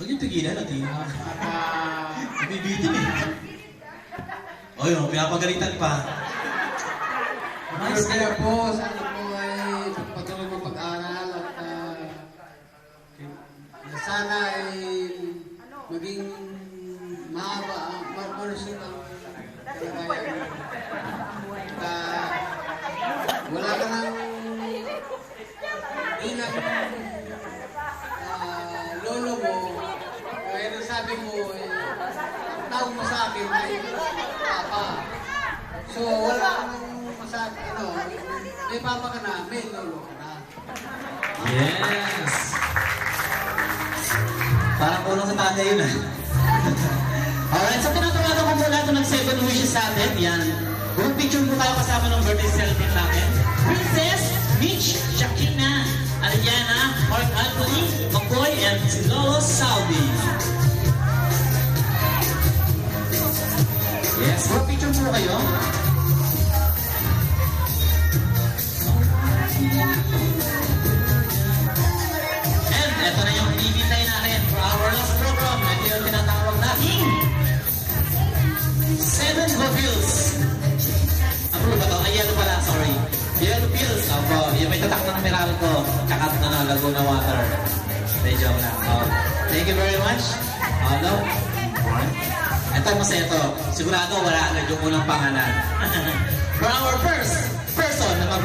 Huwag yung tigilan natin. Nabibitin eh. O yun, pinapagalitan pa. Pero kaya po, sana po ay pagpatuloy mo pag-aaral at sana ay maging mahaba, malusog ang kalagayan mo. Wala ka nang bilang lolo mo, kaya nang sabi mo, ang tawag mo sa akin ay papa. So wala ka nang masabi, may papa ka na, may lolo ka na. Yes! Parang kulang sa tatay yun ah. Alright, so tinatawagan ko mula ito ng 7 wishes sa atin. Yan. Group picture po tayo kasama ng birthday celebrant natin. Princess, Mitch, Shakina, Aliana, Mark Anthony, McCoy, and si Lolo Salvi. Yes, group picture po kayo. And ito na yung bibitay natin for our last program. Ito yung tinatawag natin 7 Bills. Approve ba ito? Ay, yellow pala, sorry. Yellow Bills. Opo, yung may tatak ng Meralco. Kakat na Laguna Water. Medyo na. Thank you very much. No? Ito, masaya ito. Sigurado wala agad yung unang pangalan. For our first person na